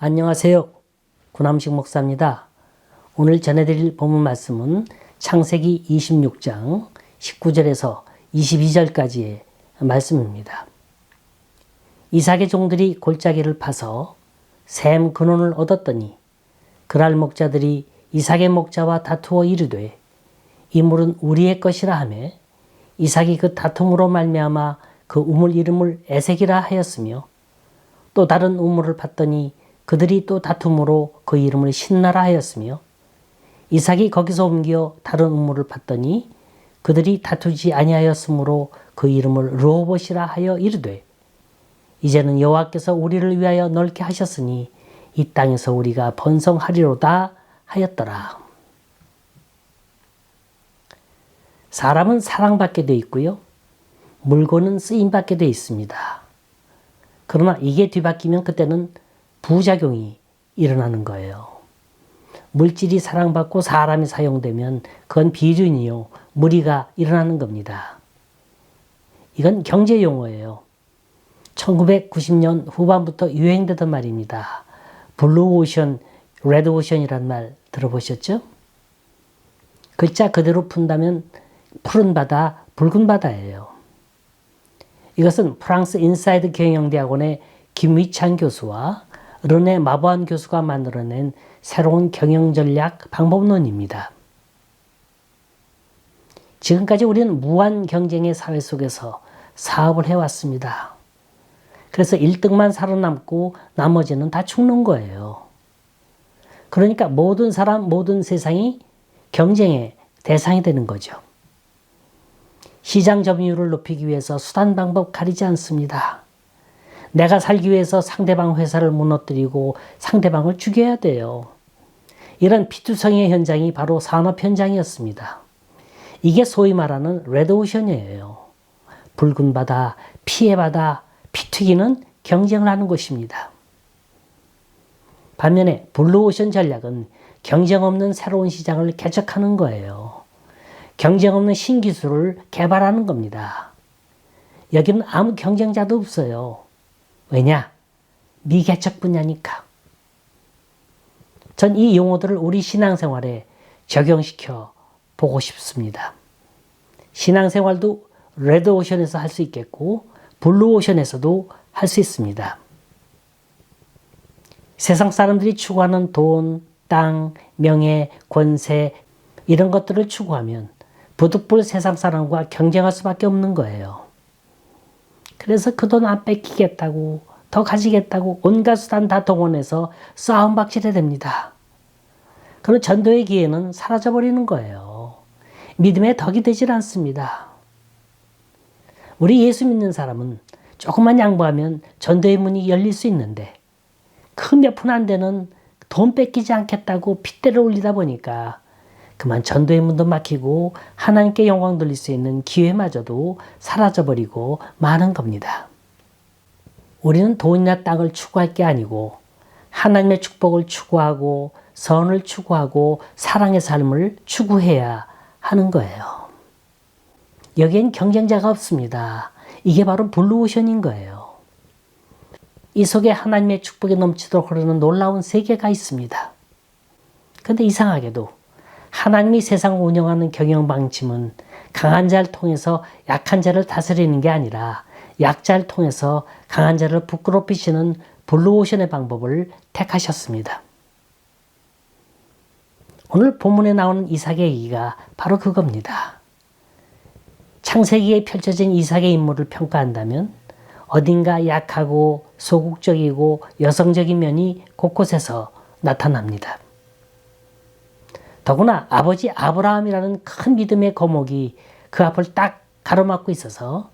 안녕하세요. 구남식 목사입니다. 오늘 전해드릴 본문 말씀은 창세기 26장 19절에서 22절까지의 말씀입니다. 이삭의 종들이 골짜기를 파서 샘 근원을 얻었더니 그랄 목자들이 이삭의 목자와 다투어 이르되 이 물은 우리의 것이라 하매 이삭이 그 다툼으로 말미암아 그 우물 이름을 에색이라 하였으며 또 다른 우물을 팠더니 그들이 또 다툼으로 그 이름을 신나라 하였으며 이삭이 거기서 옮겨 다른 우물을 팠더니 그들이 다투지 아니하였으므로 그 이름을 르호봇이라 하여 이르되 이제는 여호와께서 우리를 위하여 넓게 하셨으니 이 땅에서 우리가 번성하리로다 하였더라. 사람은 사랑받게 되어 있고요. 물건은 쓰임받게 되어 있습니다. 그러나 이게 뒤바뀌면 그때는 부작용이 일어나는 거예요. 물질이 사랑받고 사람이 사용되면 그건 비륜이요. 무리가 일어나는 겁니다. 이건 경제 용어예요. 1990년 후반부터 유행되던 말입니다. 블루오션, 레드오션이란 말 들어보셨죠? 글자 그대로 푼다면 푸른 바다, 붉은 바다예요. 이것은 프랑스 인사이드 경영대학원의 김위찬 교수와 르네 마보안 교수가 만들어낸 새로운 경영전략 방법론입니다. 지금까지 우리는 무한 경쟁의 사회 속에서 사업을 해왔습니다. 그래서 1등만 살아남고 나머지는 다 죽는 거예요. 그러니까 모든 사람, 모든 세상이 경쟁의 대상이 되는 거죠. 시장 점유율을 높이기 위해서 수단 방법 가리지 않습니다. 내가 살기 위해서 상대방 회사를 무너뜨리고 상대방을 죽여야 돼요. 이런 피투성이의 현장이 바로 산업 현장이었습니다. 이게 소위 말하는 레드오션이에요. 붉은 바다, 피해 바다, 피 튀기는 경쟁을 하는 곳입니다. 반면에 블루오션 전략은 경쟁 없는 새로운 시장을 개척하는 거예요. 경쟁 없는 신기술을 개발하는 겁니다. 여기는 아무 경쟁자도 없어요. 왜냐? 미개척 분야니까. 전 이 용어들을 우리 신앙생활에 적용시켜 보고 싶습니다. 신앙생활도 레드오션에서 할 수 있겠고 블루오션에서도 할 수 있습니다. 세상 사람들이 추구하는 돈, 땅, 명예, 권세 이런 것들을 추구하면 부득불 세상 사람과 경쟁할 수밖에 없는 거예요. 그래서 그 돈 안 뺏기겠다고 더 가지겠다고 온갖 수단 다 동원해서 싸움박질해야 됩니다. 그럼 전도의 기회는 사라져버리는 거예요. 믿음의 덕이 되질 않습니다. 우리 예수 믿는 사람은 조금만 양보하면 전도의 문이 열릴 수 있는데 그 몇 푼 안 되는 돈 뺏기지 않겠다고 핏대를 올리다 보니까 그만 전도의 문도 막히고 하나님께 영광 돌릴 수 있는 기회마저도 사라져버리고 마는 겁니다. 우리는 돈이나 땅을 추구할 게 아니고 하나님의 축복을 추구하고 선을 추구하고 사랑의 삶을 추구해야 하는 거예요. 여기엔 경쟁자가 없습니다. 이게 바로 블루오션인 거예요. 이 속에 하나님의 축복이 넘치도록 흐르는 놀라운 세계가 있습니다. 그런데 이상하게도 하나님이 세상을 운영하는 경영 방침은 강한 자를 통해서 약한 자를 다스리는 게 아니라 약자를 통해서 강한 자를 부끄럽히시는 블루오션의 방법을 택하셨습니다. 오늘 본문에 나오는 이삭의 얘기가 바로 그겁니다. 창세기에 펼쳐진 이삭의 인물을 평가한다면 어딘가 약하고 소극적이고 여성적인 면이 곳곳에서 나타납니다. 더구나 아버지 아브라함이라는 큰 믿음의 거목이 그 앞을 딱 가로막고 있어서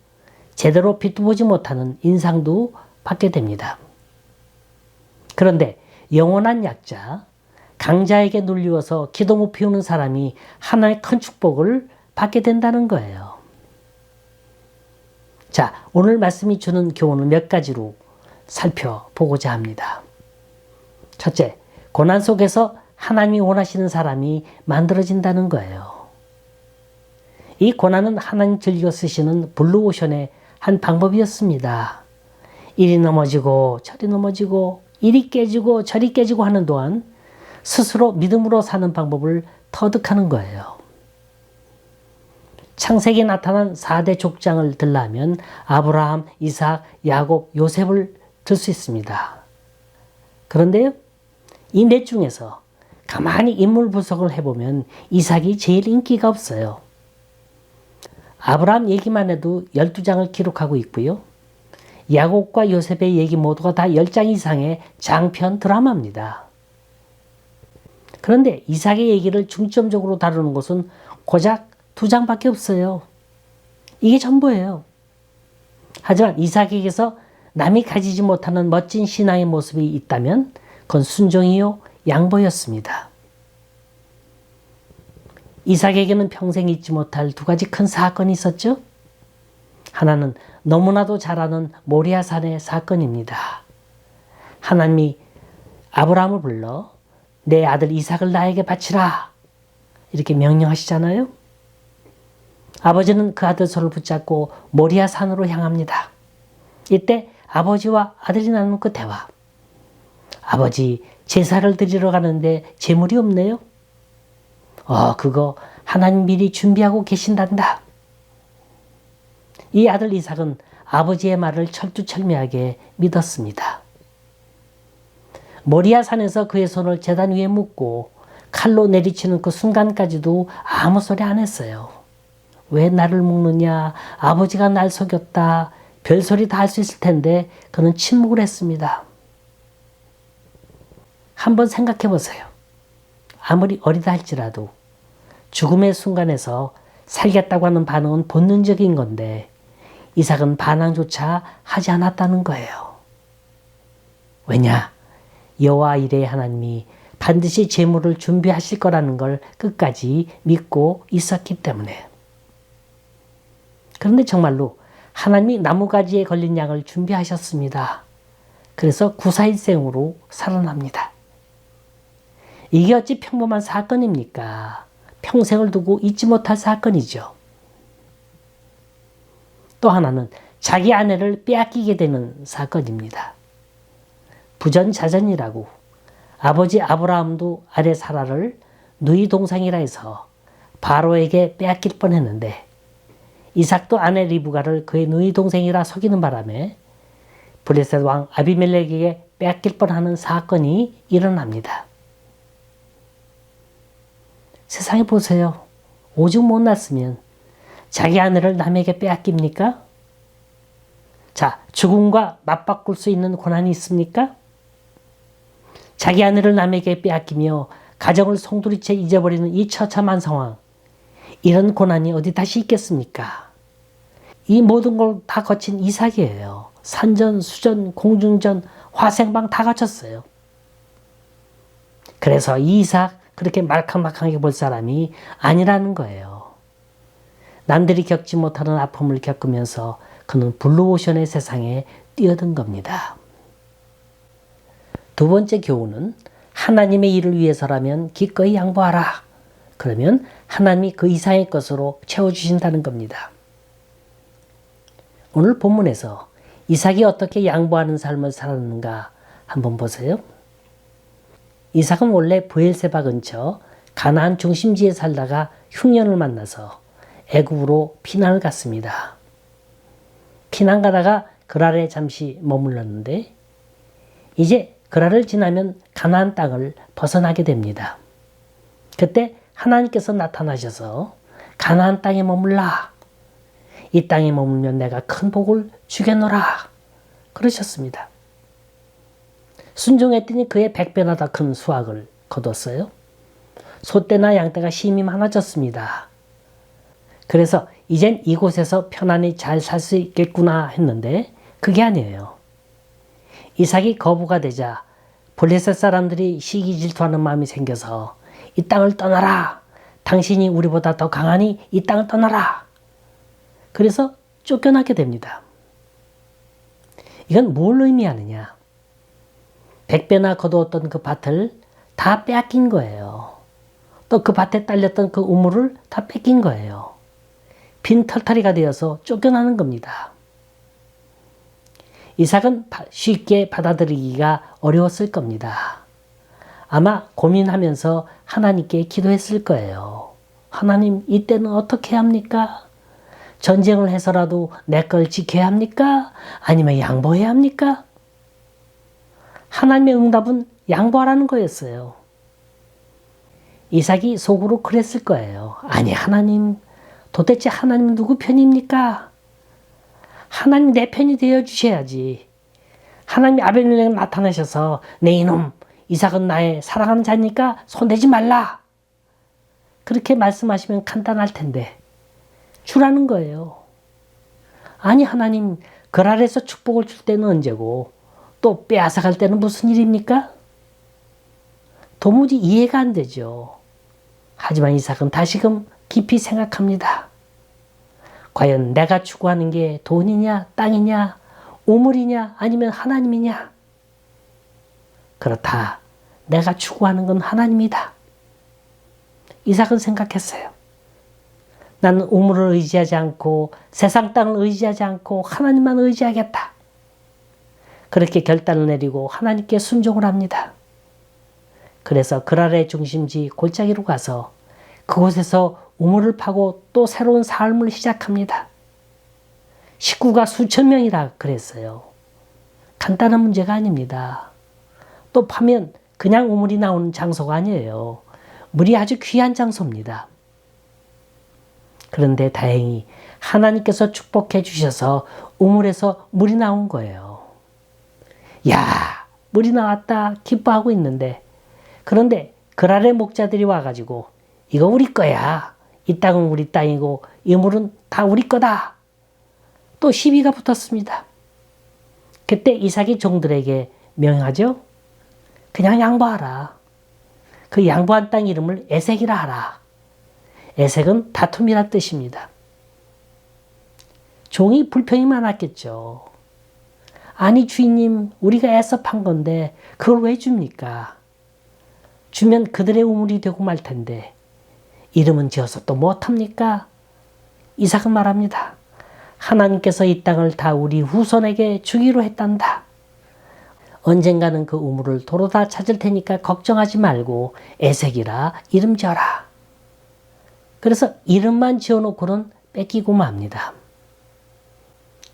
제대로 빛도 보지 못하는 인상도 받게 됩니다. 그런데 영원한 약자, 강자에게 눌리워서 기도 못 피우는 사람이 하나의 큰 축복을 받게 된다는 거예요. 자, 오늘 말씀이 주는 교훈을 몇 가지로 살펴보고자 합니다. 첫째, 고난 속에서 하나님이 원하시는 사람이 만들어진다는 거예요. 이 고난은 하나님 즐겨 쓰시는 블루오션의 한 방법이었습니다. 이리 넘어지고 저리 넘어지고 이리 깨지고 저리 깨지고 하는 동안 스스로 믿음으로 사는 방법을 터득하는 거예요. 창세기에 나타난 4대 족장을 들라면 아브라함, 이삭, 야곱, 요셉을 들 수 있습니다. 그런데요, 이 넷 중에서 가만히 인물 분석을 해보면 이삭이 제일 인기가 없어요. 아브라함 얘기만 해도 12장을 기록하고 있고요. 야곱과 요셉의 얘기 모두가 다 10장 이상의 장편 드라마입니다. 그런데 이삭의 얘기를 중점적으로 다루는 것은 고작 2장밖에 없어요. 이게 전부예요. 하지만 이삭에게서 남이 가지지 못하는 멋진 신앙의 모습이 있다면 그건 순종이요, 양보였습니다. 이삭에게는 평생 잊지 못할 2가지 큰 사건이 있었죠. 하나는 너무나도 잘 아는 모리아산의 사건입니다. 하나님이 아브라함을 불러 내 아들 이삭을 나에게 바치라 이렇게 명령하시잖아요. 아버지는 그 아들 손을 붙잡고 모리아산으로 향합니다. 이때 아버지와 아들이 나누는 그 대화. 아버지, 제사를 드리러 가는데 제물이 없네요. 그거 하나님 미리 준비하고 계신단다. 이 아들 이삭은 아버지의 말을 철두철미하게 믿었습니다. 모리아산에서 그의 손을 제단 위에 묻고 칼로 내리치는 그 순간까지도 아무 소리 안 했어요. 왜 나를 묶느냐, 아버지가 날 속였다, 별소리 다 할 수 있을 텐데 그는 침묵을 했습니다. 한번 생각해 보세요. 아무리 어리다 할지라도 죽음의 순간에서 살겠다고 하는 반응은 본능적인 건데 이삭은 반항조차 하지 않았다는 거예요. 왜냐? 여호와 이레의 하나님이 반드시 제물을 준비하실 거라는 걸 끝까지 믿고 있었기 때문에. 그런데 정말로 하나님이 나무가지에 걸린 양을 준비하셨습니다. 그래서 구사일생으로 살아납니다. 이게 어찌 평범한 사건입니까? 평생을 두고 잊지 못할 사건이죠. 또 하나는 자기 아내를 빼앗기게 되는 사건입니다. 부전자전이라고 아버지 아브라함도 아내 사라를 누이 동생이라 해서 바로에게 빼앗길 뻔했는데 이삭도 아내 리브가를 그의 누이 동생이라 속이는 바람에 블레셋 왕 아비멜렉에게 빼앗길 뻔하는 사건이 일어납니다. 세상에 보세요. 오죽 못났으면 자기 아내를 남에게 빼앗깁니까? 자, 죽음과 맞바꿀 수 있는 고난이 있습니까? 자기 아내를 남에게 빼앗기며 가정을 송두리째 잊어버리는 이 처참한 상황. 이런 고난이 어디 다시 있겠습니까? 이 모든 걸 다 거친 이삭이에요. 산전, 수전, 공중전, 화생방 다 거쳤어요. 그래서 이 이삭 그렇게 말캉말캉하게 볼 사람이 아니라는 거예요. 남들이 겪지 못하는 아픔을 겪으면서 그는 블루오션의 세상에 뛰어든 겁니다. 2번째 교훈은 하나님의 일을 위해서라면 기꺼이 양보하라. 그러면 하나님이 그 이상의 것으로 채워주신다는 겁니다. 오늘 본문에서 이삭이 어떻게 양보하는 삶을 살았는가 한번 보세요. 이삭은 원래 브엘세바 근처 가나안 중심지에 살다가 흉년을 만나서 애굽으로 피난을 갔습니다. 피난 가다가 그랄에 잠시 머물렀는데 이제 그랄을 지나면 가나안 땅을 벗어나게 됩니다. 그때 하나님께서 나타나셔서 가나안 땅에 머물라. 이 땅에 머물면 내가 큰 복을 주겠노라. 그러셨습니다. 순종했더니 그의 100배나 더 큰 수확을 거뒀어요. 소떼나 양떼가 심히 많아졌습니다. 그래서 이젠 이곳에서 편안히 잘 살 수 있겠구나 했는데 그게 아니에요. 이삭이 거부가 되자 블레셋 사람들이 시기 질투하는 마음이 생겨서 이 땅을 떠나라. 당신이 우리보다 더 강하니 이 땅을 떠나라. 그래서 쫓겨나게 됩니다. 이건 뭘 의미하느냐? 100배나 거두었던 그 밭을 다 빼앗긴 거예요. 또 그 밭에 딸렸던 그 우물을 다 뺏긴 거예요. 빈 털터리가 되어서 쫓겨나는 겁니다. 이삭은 쉽게 받아들이기가 어려웠을 겁니다. 아마 고민하면서 하나님께 기도했을 거예요. 하나님, 이때는 어떻게 합니까? 전쟁을 해서라도 내 걸 지켜야 합니까? 아니면 양보해야 합니까? 하나님의 응답은 양보하라는 거였어요. 이삭이 속으로 그랬을 거예요. 아니, 하나님, 도대체 하나님 누구 편입니까? 하나님 내 편이 되어주셔야지. 하나님이 아벨렉 나타나셔서 내 이놈, 이삭은 나의 사랑하는 자니까 손대지 말라. 그렇게 말씀하시면 간단할 텐데 주라는 거예요. 아니, 하나님, 글 아래서 축복을 줄 때는 언제고 또 빼앗아갈 때는 무슨 일입니까? 도무지 이해가 안 되죠. 하지만 이삭은 다시금 깊이 생각합니다. 과연 내가 추구하는 게 돈이냐, 땅이냐, 우물이냐, 아니면 하나님이냐? 그렇다. 내가 추구하는 건 하나님이다. 이삭은 생각했어요. 나는 우물을 의지하지 않고 세상 땅을 의지하지 않고 하나님만 의지하겠다. 그렇게 결단을 내리고 하나님께 순종을 합니다. 그래서 그랄의 중심지 골짜기로 가서 그곳에서 우물을 파고 또 새로운 삶을 시작합니다. 식구가 수천 명이라 그랬어요. 간단한 문제가 아닙니다. 또 파면 그냥 우물이 나오는 장소가 아니에요. 물이 아주 귀한 장소입니다. 그런데 다행히 하나님께서 축복해 주셔서 우물에서 물이 나온 거예요. 야, 물이 나왔다 기뻐하고 있는데, 그런데 그랄의 목자들이 와가지고 이거 우리 거야. 이 땅은 우리 땅이고 이 물은 다 우리 거다. 또 시비가 붙었습니다. 그때 이삭이 종들에게 명하죠. 그냥 양보하라. 그 양보한 땅 이름을 에색이라 하라. 에색은 다툼이란 뜻입니다. 종이 불평이 많았겠죠. 아니 주인님, 우리가 애써 판 건데 그걸 왜 줍니까? 주면 그들의 우물이 되고 말 텐데 이름은 지어서 또 못합니까? 이삭은 말합니다. 하나님께서 이 땅을 다 우리 후손에게 주기로 했단다. 언젠가는 그 우물을 도로 다 찾을 테니까 걱정하지 말고 에색이라 이름 지어라. 그래서 이름만 지어놓고는 뺏기고 맙니다.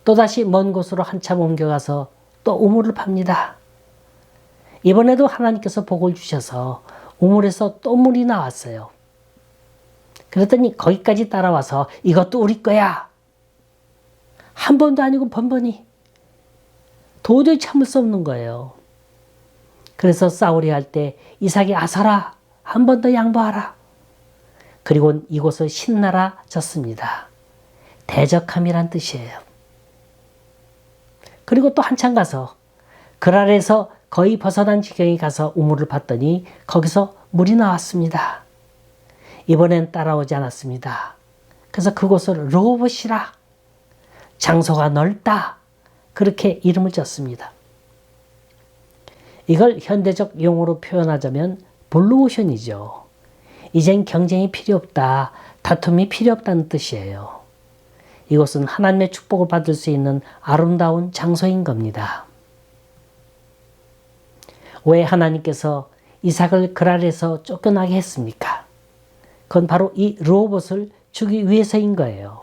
또다시 먼 곳으로 한참 옮겨가서 또 우물을 팝니다. 이번에도 하나님께서 복을 주셔서 우물에서 또 물이 나왔어요. 그랬더니 거기까지 따라와서 이것도 우리 거야. 한 번도 아니고 번번이. 도저히 참을 수 없는 거예요. 그래서 싸우려 할 때 이삭이 아서라, 한 번 더 양보하라. 그리고 이곳을 신나라 졌습니다. 대적함이란 뜻이에요. 그리고 또 한참 가서 그랄에서 거의 벗어난 지경에 가서 우물을 봤더니 거기서 물이 나왔습니다. 이번엔 따라오지 않았습니다. 그래서 그곳을 르호봇이라, 장소가 넓다, 그렇게 이름을 졌습니다. 이걸 현대적 용어로 표현하자면 블루오션이죠. 이젠 경쟁이 필요 없다, 다툼이 필요 없다는 뜻이에요. 이곳은 하나님의 축복을 받을 수 있는 아름다운 장소인 겁니다. 왜 하나님께서 이삭을 그랄에서 쫓겨나게 했습니까? 그건 바로 이 르호봇을 주기 위해서인 거예요.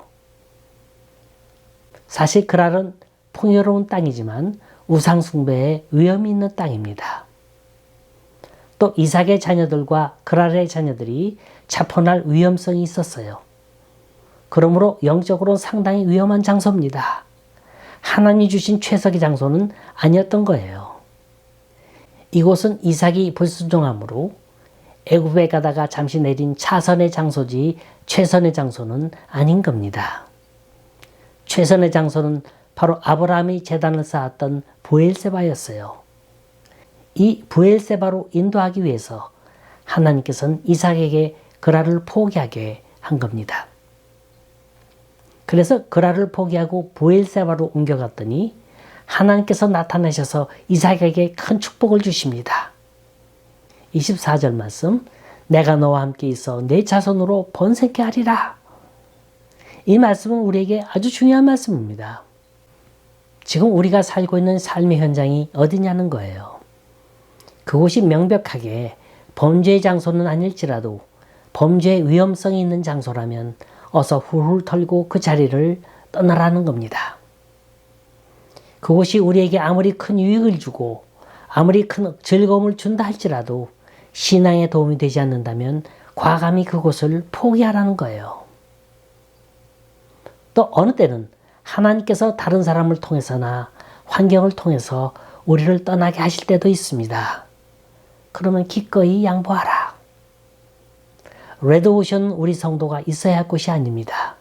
사실 그랄은 풍요로운 땅이지만 우상숭배에 위험이 있는 땅입니다. 또 이삭의 자녀들과 그랄의 자녀들이 자포날 위험성이 있었어요. 그러므로 영적으로 상당히 위험한 장소입니다. 하나님이 주신 최석의 장소는 아니었던 거예요. 이곳은 이삭이 불순종함으로 애굽에 가다가 잠시 내린 차선의 장소지 최선의 장소는 아닌 겁니다. 최선의 장소는 바로 아브라함이 제단을 쌓았던 브엘세바였어요. 이 브엘세바로 인도하기 위해서 하나님께서는 이삭에게 그랄을 포기하게 한 겁니다. 그래서 그랄을 포기하고 브엘세바로 옮겨갔더니 하나님께서 나타나셔서 이삭에게 큰 축복을 주십니다. 24절 말씀, 내가 너와 함께 있어 내 자손으로 번성케 하리라. 이 말씀은 우리에게 아주 중요한 말씀입니다. 지금 우리가 살고 있는 삶의 현장이 어디냐는 거예요. 그곳이 명백하게 범죄의 장소는 아닐지라도 범죄의 위험성이 있는 장소라면 어서 훌훌 털고 그 자리를 떠나라는 겁니다. 그곳이 우리에게 아무리 큰 유익을 주고 아무리 큰 즐거움을 준다 할지라도 신앙에 도움이 되지 않는다면 과감히 그곳을 포기하라는 거예요. 또 어느 때는 하나님께서 다른 사람을 통해서나 환경을 통해서 우리를 떠나게 하실 때도 있습니다. 그러면 기꺼이 양보하라. 레드오션은 우리 성도가 있어야 할 곳이 아닙니다.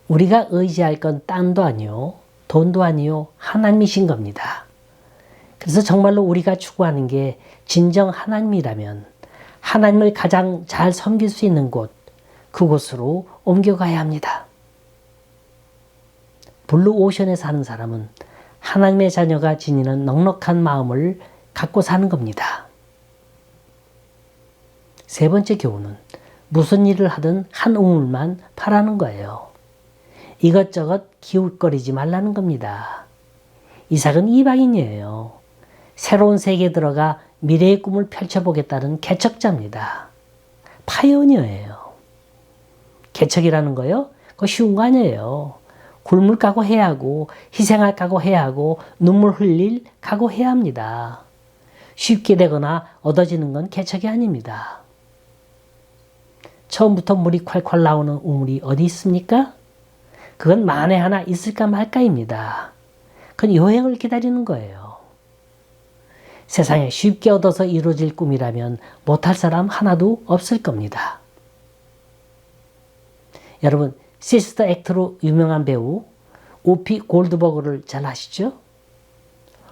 우리가 의지할 건 땅도 아니요, 돈도 아니요, 하나님이신 겁니다. 그래서 정말로 우리가 추구하는 게 진정 하나님이라면 하나님을 가장 잘 섬길 수 있는 곳, 그곳으로 옮겨가야 합니다. 블루오션에 사는 사람은 하나님의 자녀가 지니는 넉넉한 마음을 갖고 사는 겁니다. 세 번째 교훈은 무슨 일을 하든 한 우물만 파라는 거예요. 이것저것 기웃거리지 말라는 겁니다. 이삭은 이방인이에요. 새로운 세계에 들어가 미래의 꿈을 펼쳐보겠다는 개척자입니다. 파이오니어예요. 개척이라는 거요? 그거 쉬운 거 아니에요. 굶을 각오해야 하고 희생할 각오해야 하고 눈물 흘릴 각오해야 합니다. 쉽게 되거나 얻어지는 건 개척이 아닙니다. 처음부터 물이 콸콸 나오는 우물이 어디 있습니까? 그건 만에 하나 있을까 말까입니다. 그건 여행을 기다리는 거예요. 세상에 쉽게 얻어서 이루어질 꿈이라면 못할 사람 하나도 없을 겁니다. 여러분, 시스터 액트로 유명한 배우 오피 골드버그를 잘 아시죠?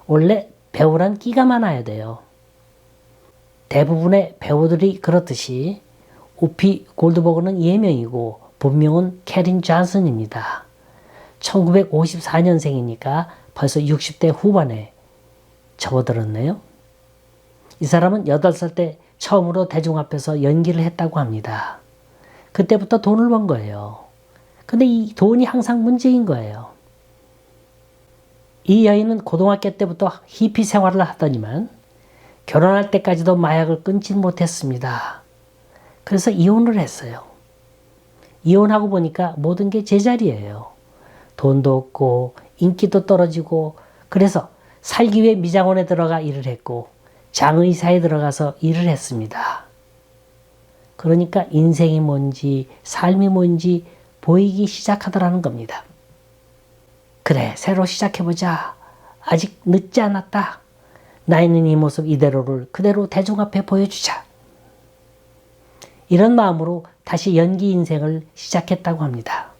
원래 배우란 끼가 많아야 돼요. 대부분의 배우들이 그렇듯이 오피 골드버그는 예명이고 본명은 캐린 존슨입니다. 1954년생이니까 벌써 60대 후반에 접어들었네요. 이 사람은 8살 때 처음으로 대중 앞에서 연기를 했다고 합니다. 그때부터 돈을 번 거예요. 근데 이 돈이 항상 문제인 거예요. 이 여인은 고등학교 때부터 히피 생활을 하더니만 결혼할 때까지도 마약을 끊지 못했습니다. 그래서 이혼을 했어요. 이혼하고 보니까 모든 게 제자리예요. 돈도 없고 인기도 떨어지고 그래서 살기 위해 미장원에 들어가 일을 했고 장의사에 들어가서 일을 했습니다. 그러니까 인생이 뭔지 삶이 뭔지 보이기 시작하더라는 겁니다. 그래, 새로 시작해보자. 아직 늦지 않았다. 나 있는 이 모습 이대로를 그대로 대중 앞에 보여주자. 이런 마음으로 다시 연기 인생을 시작했다고 합니다.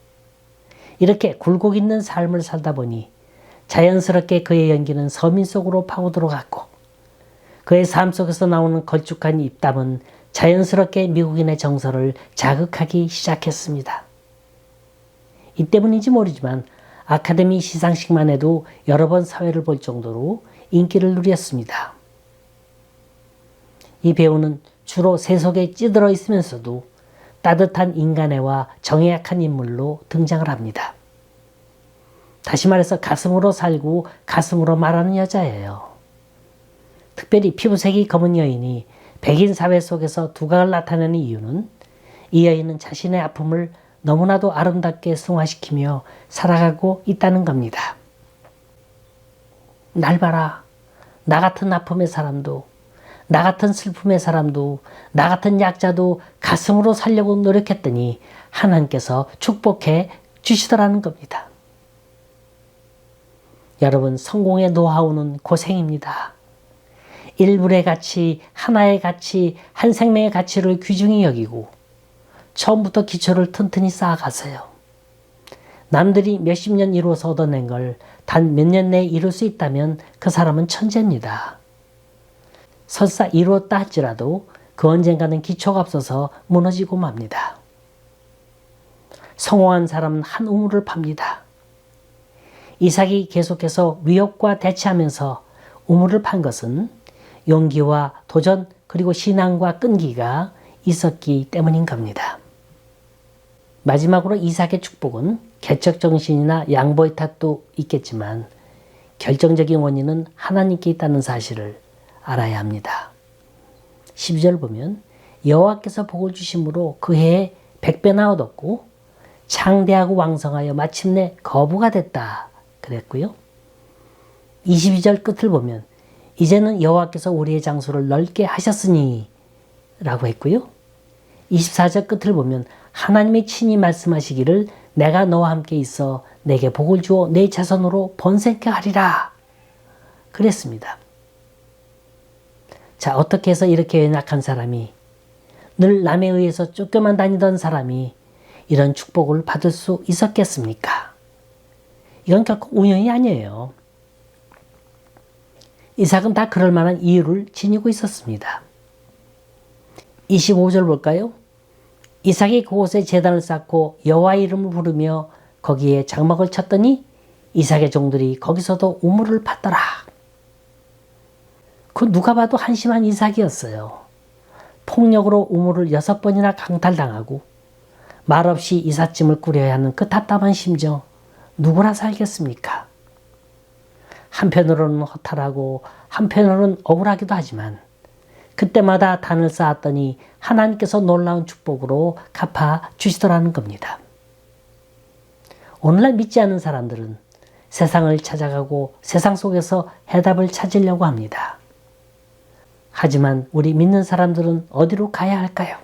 이렇게 굴곡 있는 삶을 살다 보니 자연스럽게 그의 연기는 서민 속으로 파고 들어갔고 그의 삶 속에서 나오는 걸쭉한 입담은 자연스럽게 미국인의 정서를 자극하기 시작했습니다. 이 때문인지 모르지만 아카데미 시상식만 해도 여러 번 사회를 볼 정도로 인기를 누렸습니다. 이 배우는 주로 세속에 찌들어 있으면서도 따뜻한 인간애와 정에 약한 인물로 등장을 합니다. 다시 말해서 가슴으로 살고 가슴으로 말하는 여자예요. 특별히 피부색이 검은 여인이 백인 사회 속에서 두각을 나타내는 이유는 이 여인은 자신의 아픔을 너무나도 아름답게 승화시키며 살아가고 있다는 겁니다. 날 봐라. 나 같은 아픔의 사람도, 나 같은 슬픔의 사람도, 나 같은 약자도 가슴으로 살려고 노력했더니 하나님께서 축복해 주시더라는 겁니다. 여러분, 성공의 노하우는 고생입니다. 일불의 가치, 하나의 가치, 한 생명의 가치를 귀중히 여기고 처음부터 기초를 튼튼히 쌓아가세요. 남들이 몇십 년 이루어서 얻어낸 걸 단 몇 년 내에 이룰 수 있다면 그 사람은 천재입니다. 설사 이루었다 할지라도 그 언젠가는 기초가 없어서 무너지고 맙니다. 성공한 사람은 한 우물을 팝니다. 이삭이 계속해서 위협과 대치하면서 우물을 판 것은 용기와 도전 그리고 신앙과 끈기가 있었기 때문인 겁니다. 마지막으로 이삭의 축복은 개척 정신이나 양보의 탓도 있겠지만 결정적인 원인은 하나님께 있다는 사실을 알아야 합니다. 12절 보면 여호와께서 복을 주심으로 그 해에 100배나 얻었고 창대하고 왕성하여 마침내 거부가 됐다 그랬고요. 22절 끝을 보면 이제는 여호와께서 우리의 장소를 넓게 하셨으니 라고 했고요. 24절 끝을 보면 하나님이 친히 말씀하시기를 내가 너와 함께 있어 내게 복을 주어 내 자손으로 번성케 하리라 그랬습니다. 자, 어떻게 해서 이렇게 연약한 사람이, 늘 남에 의해서 쫓겨만 다니던 사람이 이런 축복을 받을 수 있었겠습니까? 이건 결코 우연이 아니에요. 이삭은 다 그럴 만한 이유를 지니고 있었습니다. 25절 볼까요? 이삭이 그곳에 제단을 쌓고 여호와의 이름을 부르며 거기에 장막을 쳤더니 이삭의 종들이 거기서도 우물을 팠더라. 그 누가 봐도 한심한 이삭이었어요. 폭력으로 우물을 6번이나 강탈당하고 말없이 이삿짐을 꾸려야 하는 그 답답한 심정 누구나 살겠습니까? 한편으로는 허탈하고 한편으로는 억울하기도 하지만 그때마다 단을 쌓았더니 하나님께서 놀라운 축복으로 갚아 주시더라는 겁니다. 오늘날 믿지 않는 사람들은 세상을 찾아가고 세상 속에서 해답을 찾으려고 합니다. 하지만 우리 믿는 사람들은 어디로 가야 할까요?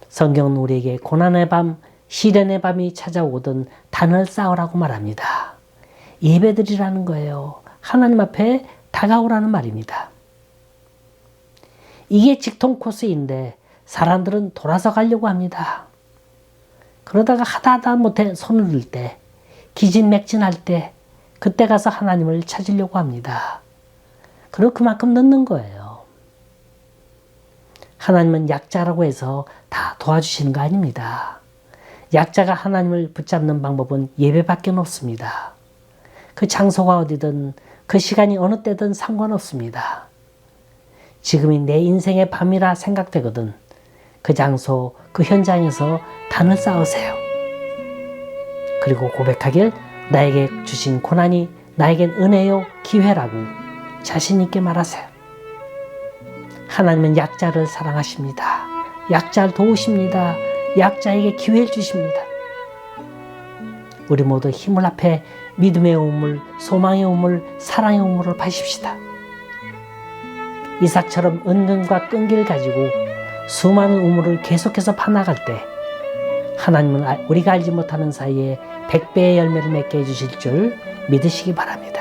성경은 우리에게 고난의 밤, 시련의 밤이 찾아오거든 단을 쌓으라고 말합니다. 예배드리라는 거예요. 하나님 앞에 다가오라는 말입니다. 이게 직통 코스인데 사람들은 돌아서 가려고 합니다. 그러다가 하다 못해 손을 들 때, 기진맥진할 때 그때 가서 하나님을 찾으려고 합니다. 그리고 그만큼 늦는 거예요. 하나님은 약자라고 해서 다 도와주시는 거 아닙니다. 약자가 하나님을 붙잡는 방법은 예배밖에 없습니다. 그 장소가 어디든 그 시간이 어느 때든 상관없습니다. 지금이 내 인생의 밤이라 생각되거든 그 장소, 그 현장에서 단을 쌓으세요. 그리고 고백하길 나에게 주신 고난이 나에겐 은혜요 기회라고 자신 있게 말하세요. 하나님은 약자를 사랑하십니다. 약자를 도우십니다. 약자에게 기회를 주십니다. 우리 모두 힘을 합해 믿음의 우물, 소망의 우물, 사랑의 우물을 파십시다. 이삭처럼 은근과 끈기를 가지고 수많은 우물을 계속해서 파나갈 때 하나님은 우리가 알지 못하는 사이에 100배의 열매를 맺게 해주실 줄 믿으시기 바랍니다.